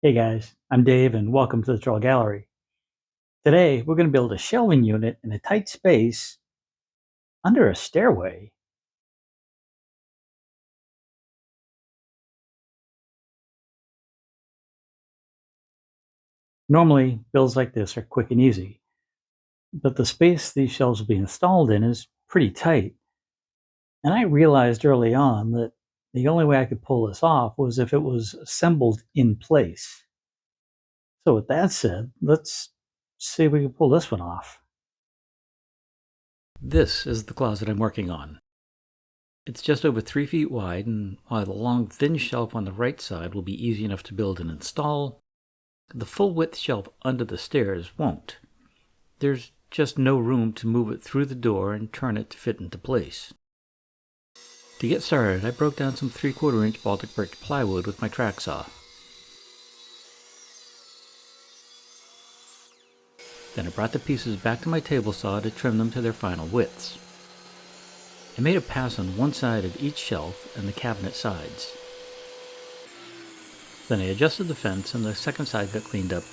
Hey guys, I'm Dave and welcome to the Trull Gallery. Today we're going to build a shelving unit in a tight space under a stairway. Normally builds like this are quick and easy, but the space these shelves will be installed in is pretty tight. And I realized early on that the only way I could pull this off was if it was assembled in place. So with that said, let's see if we can pull this one off. This is the closet I'm working on. It's just over 3 feet wide, and while the long, thin shelf on the right side will be easy enough to build and install, the full-width shelf under the stairs won't. There's just no room to move it through the door and turn it to fit into place. To get started, I broke down some 3/4 inch Baltic birch plywood with my track saw. Then I brought the pieces back to my table saw to trim them to their final widths. I made a pass on one side of each shelf and the cabinet sides. Then I adjusted the fence and the second side got cleaned up.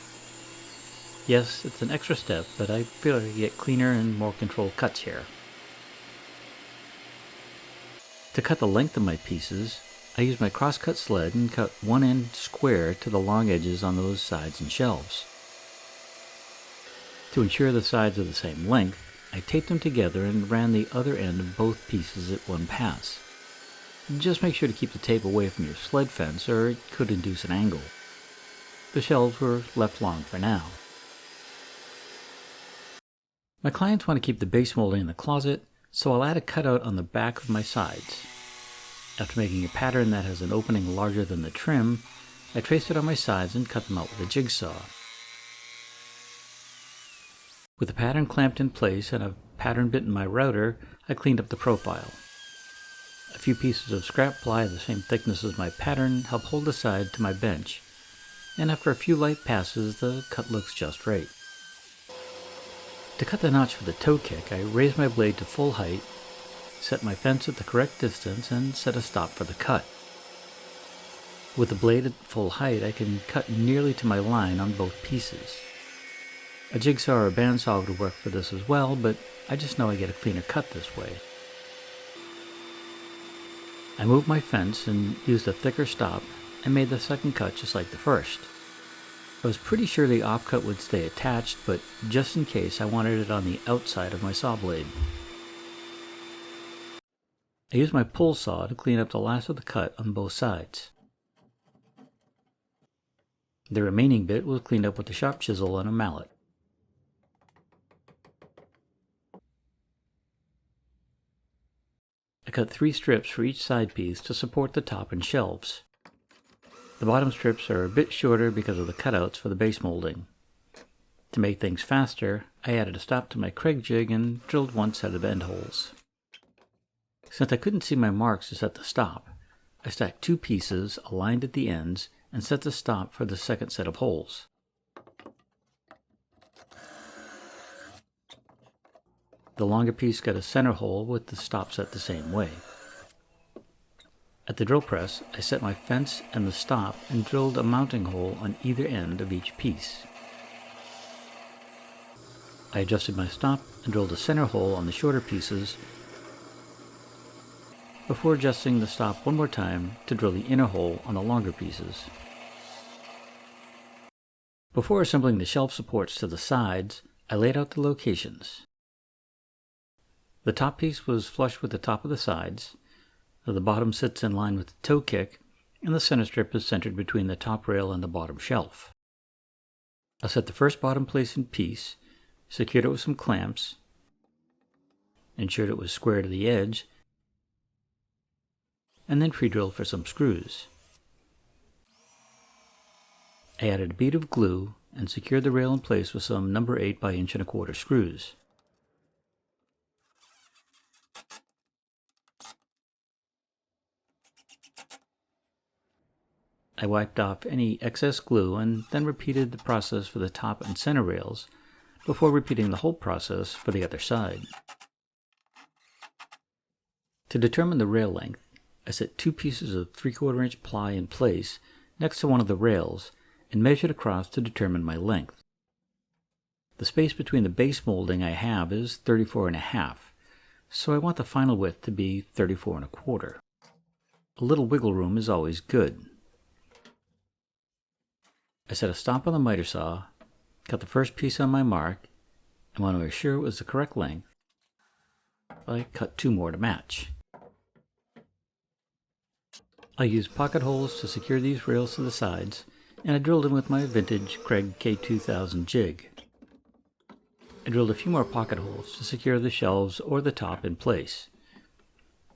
Yes, it's an extra step, but I feel I could get cleaner and more controlled cuts here. To cut the length of my pieces, I used my cross-cut sled and cut one end square to the long edges on those sides and shelves. To ensure the sides are the same length, I taped them together and ran the other end of both pieces at one pass. Just make sure to keep the tape away from your sled fence or it could induce an angle. The shelves were left long for now. My clients want to keep the base molding in the closet, so I'll add a cutout on the back of my sides. After making a pattern that has an opening larger than the trim, I traced it on my sides and cut them out with a jigsaw. With the pattern clamped in place and a pattern bit in my router, I cleaned up the profile. A few pieces of scrap ply the same thickness as my pattern help hold the side to my bench, and after a few light passes, the cut looks just right. To cut the notch for the toe kick, I raised my blade to full height, set my fence at the correct distance, and set a stop for the cut. With the blade at full height, I can cut nearly to my line on both pieces. A jigsaw or a bandsaw would work for this as well, but I just know I get a cleaner cut this way. I moved my fence and used a thicker stop and made the second cut just like the first. I was pretty sure the offcut would stay attached, but just in case I wanted it on the outside of my saw blade. I used my pull saw to clean up the last of the cut on both sides. The remaining bit was cleaned up with a sharp chisel and a mallet. I cut 3 strips for each side piece to support the top and shelves. The bottom strips are a bit shorter because of the cutouts for the base molding. To make things faster, I added a stop to my Kreg jig and drilled one set of end holes. Since I couldn't see my marks to set the stop, I stacked 2 pieces aligned at the ends and set the stop for the second set of holes. The longer piece got a center hole with the stop set the same way. At the drill press, I set my fence and the stop and drilled a mounting hole on either end of each piece. I adjusted my stop and drilled a center hole on the shorter pieces before adjusting the stop one more time to drill the inner hole on the longer pieces. Before assembling the shelf supports to the sides, I laid out the locations. The top piece was flush with the top of the sides, the bottom sits in line with the toe kick, and the center strip is centered between the top rail and the bottom shelf. I set the first bottom placing piece, secured it with some clamps, ensured it was square to the edge, and then pre-drilled for some screws. I added a bead of glue and secured the rail in place with some number 8 by 1 1/4 screws. I wiped off any excess glue and then repeated the process for the top and center rails before repeating the whole process for the other side. To determine the rail length, I set 2 pieces of 3/4 inch ply in place next to one of the rails and measured across to determine my length. The space between the base molding I have is 34.5, so I want the final width to be 34.25. A little wiggle room is always good. I set a stop on the miter saw, cut the first piece on my mark, and when I was sure it was the correct length, I cut 2 more to match. I used pocket holes to secure these rails to the sides, and I drilled them with my vintage Kreg K-2000 jig. I drilled a few more pocket holes to secure the shelves or the top in place.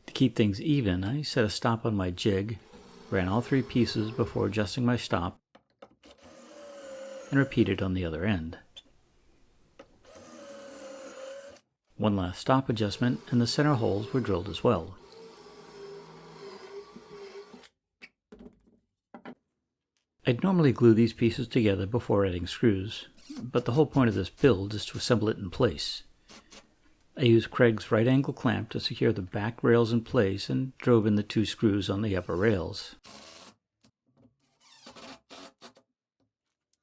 To keep things even, I set a stop on my jig, ran all 3 pieces before adjusting my stop, and repeated on the other end. One last stop adjustment and the center holes were drilled as well. I'd normally glue these pieces together before adding screws, but the whole point of this build is to assemble it in place. I used Kreg's right angle clamp to secure the back rails in place and drove in the 2 screws on the upper rails.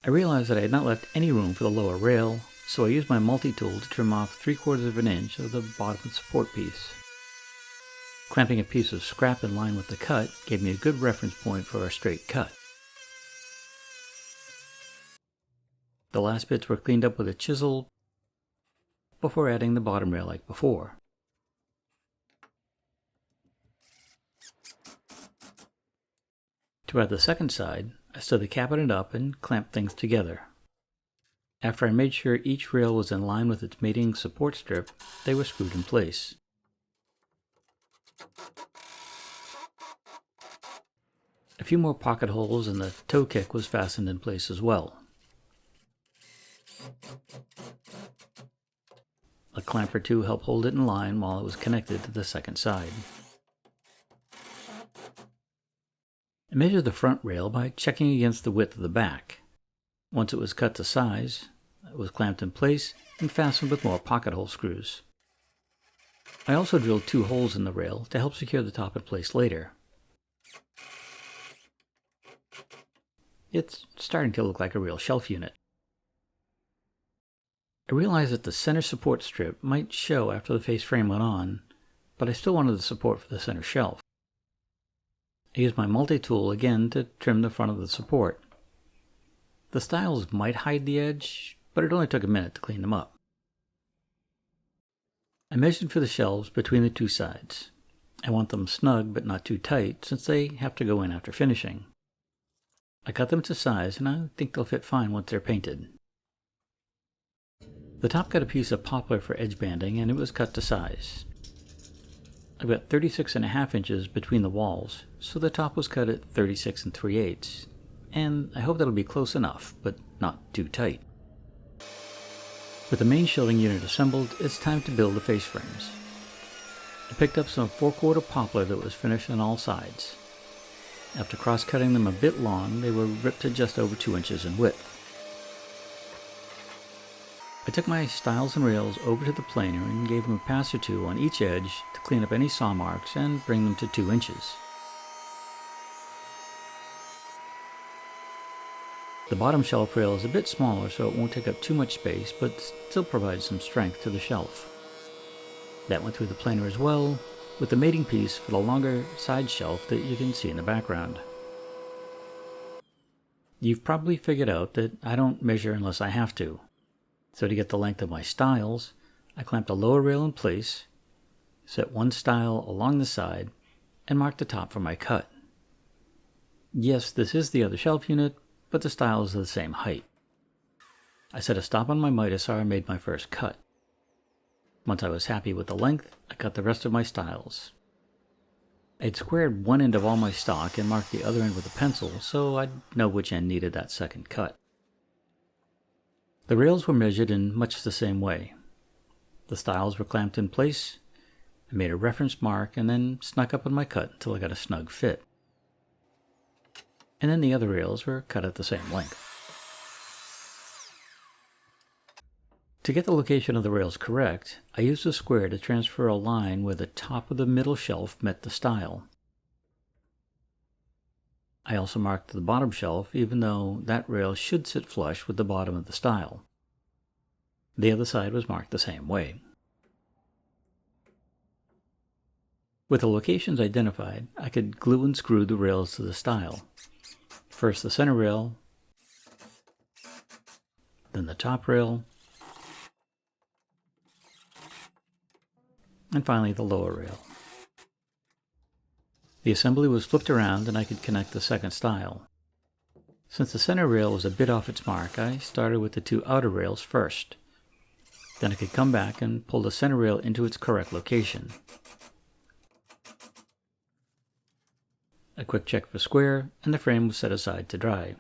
I realized that I had not left any room for the lower rail, so I used my multi-tool to trim off 3/4 of an inch of the bottom of the support piece. Clamping a piece of scrap in line with the cut gave me a good reference point for a straight cut. The last bits were cleaned up with a chisel before adding the bottom rail like before. To add the second side, I stood the cabinet up and clamped things together. After I made sure each rail was in line with its mating support strip, they were screwed in place. A few more pocket holes and the toe kick was fastened in place as well. A clamp or 2 helped hold it in line while it was connected to the second side. I measured the front rail by checking against the width of the back. Once it was cut to size, it was clamped in place and fastened with more pocket hole screws. I also drilled 2 holes in the rail to help secure the top in place later. It's starting to look like a real shelf unit. I realized that the center support strip might show after the face frame went on, but I still wanted the support for the center shelf. I used my multi-tool again to trim the front of the support. The stiles might hide the edge, but it only took a minute to clean them up. I measured for the shelves between the 2 sides. I want them snug but not too tight since they have to go in after finishing. I cut them to size and I think they'll fit fine once they're painted. The top got a piece of poplar for edge banding and it was cut to size. I've got 36.5 inches between the walls, so the top was cut at 36 3/8, and I hope that'll be close enough, but not too tight. With the main shelving unit assembled, it's time to build the face frames. I picked up some 4/4 poplar that was finished on all sides. After cross-cutting them a bit long, they were ripped to just over 2 inches in width. I took my stiles and rails over to the planer and gave them a pass or 2 on each edge to clean up any saw marks and bring them to 2 inches. The bottom shelf rail is a bit smaller so it won't take up too much space, but still provides some strength to the shelf. That went through the planer as well, with the mating piece for the longer side shelf that you can see in the background. You've probably figured out that I don't measure unless I have to. So to get the length of my stiles, I clamped a lower rail in place, set one stile along the side, and marked the top for my cut. Yes, this is the other shelf unit, but the stiles are the same height. I set a stop on my miter saw and made my first cut. Once I was happy with the length, I cut the rest of my stiles. I'd squared one end of all my stock and marked the other end with a pencil, so I'd know which end needed that second cut. The rails were measured in much the same way. The stiles were clamped in place, I made a reference mark, and then snuck up on my cut until I got a snug fit. And then the other rails were cut at the same length. To get the location of the rails correct, I used a square to transfer a line where the top of the middle shelf met the stile. I also marked the bottom shelf, even though that rail should sit flush with the bottom of the stile. The other side was marked the same way. With the locations identified, I could glue and screw the rails to the stile. First the center rail, then the top rail, and finally the lower rail. The assembly was flipped around and I could connect the second stile. Since the center rail was a bit off its mark, I started with the two outer rails first. Then I could come back and pull the center rail into its correct location. A quick check for square, and the frame was set aside to dry.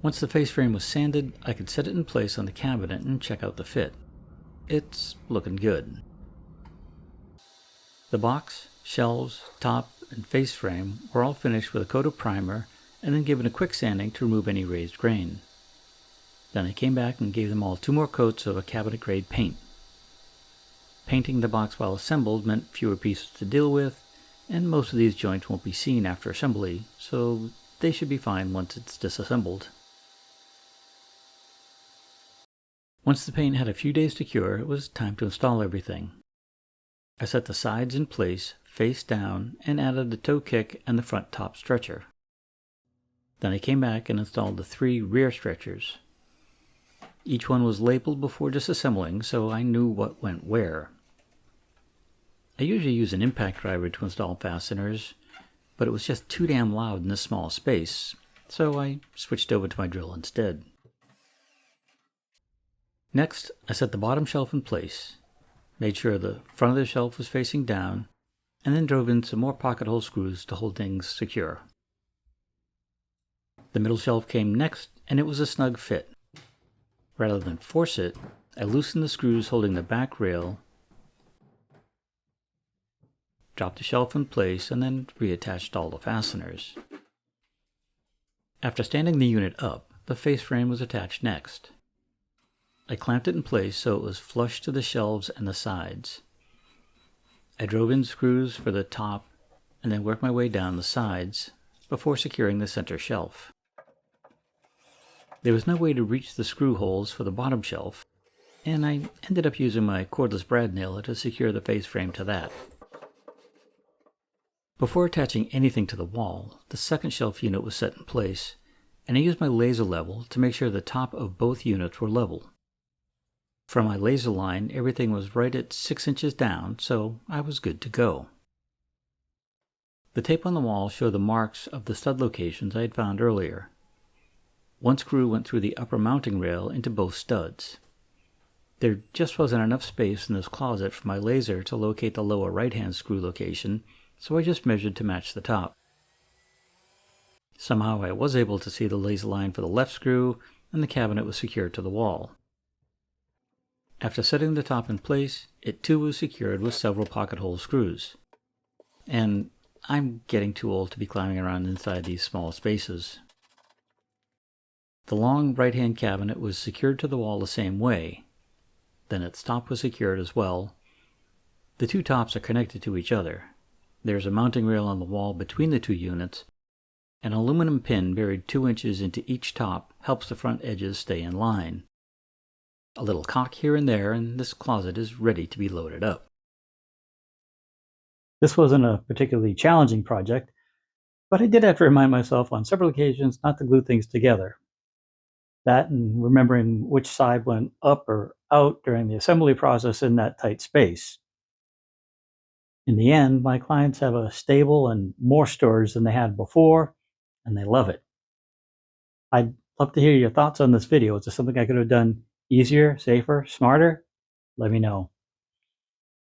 Once the face frame was sanded, I could set it in place on the cabinet and check out the fit. It's looking good. The box, shelves, top, and face frame were all finished with a coat of primer and then given a quick sanding to remove any raised grain. Then I came back and gave them all 2 more coats of a cabinet grade paint. Painting the box while assembled meant fewer pieces to deal with, and most of these joints won't be seen after assembly, so they should be fine once it's disassembled. Once the paint had a few days to cure, it was time to install everything. I set the sides in place, face down, and added the toe kick and the front top stretcher. Then I came back and installed the 3 rear stretchers. Each one was labeled before disassembling, so I knew what went where. I usually use an impact driver to install fasteners, but it was just too damn loud in this small space, so I switched over to my drill instead. Next, I set the bottom shelf in place, made sure the front of the shelf was facing down, and then drove in some more pocket hole screws to hold things secure. The middle shelf came next, and it was a snug fit. Rather than force it, I loosened the screws holding the back rail, dropped the shelf in place, and then reattached all the fasteners. After standing the unit up, the face frame was attached next. I clamped it in place so it was flush to the shelves and the sides. I drove in screws for the top and then worked my way down the sides before securing the center shelf. There was no way to reach the screw holes for the bottom shelf, and I ended up using my cordless brad nailer to secure the face frame to that. Before attaching anything to the wall, the second shelf unit was set in place, and I used my laser level to make sure the top of both units were level. From my laser line, everything was right at 6 inches down, so I was good to go. The tape on the wall showed the marks of the stud locations I had found earlier. One screw went through the upper mounting rail into both studs. There just wasn't enough space in this closet for my laser to locate the lower right-hand screw location, so I just measured to match the top. Somehow I was able to see the laser line for the left screw, and the cabinet was secured to the wall. After setting the top in place, it too was secured with several pocket hole screws. And I'm getting too old to be climbing around inside these small spaces. The long right-hand cabinet was secured to the wall the same way. Then its top was secured as well. The 2 tops are connected to each other. There's a mounting rail on the wall between the 2 units. An aluminum pin buried 2 inches into each top helps the front edges stay in line. A little cock here and there, and this closet is ready to be loaded up. This wasn't a particularly challenging project, but I did have to remind myself on several occasions not to glue things together. That and remembering which side went up or out during the assembly process in that tight space. In the end, my clients have a stable and more storage than they had before, and they love it. I'd love to hear your thoughts on this video. Is there something I could have done easier, safer, smarter? Let me know.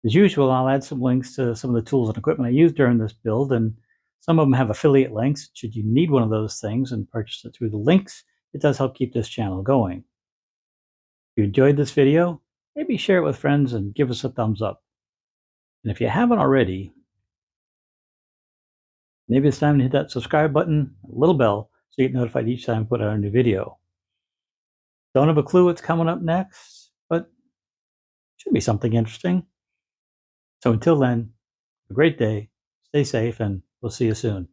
As usual, I'll add some links to some of the tools and equipment I used during this build, and some of them have affiliate links. Should you need one of those things and purchase it through the links, it does help keep this channel going. If you enjoyed this video, maybe share it with friends and give us a thumbs up. And if you haven't already, maybe it's time to hit that subscribe button, a little bell, so you get notified each time I put out a new video. Don't have a clue what's coming up next, but it should be something interesting. So until then, have a great day, stay safe, and we'll We'll see you soon.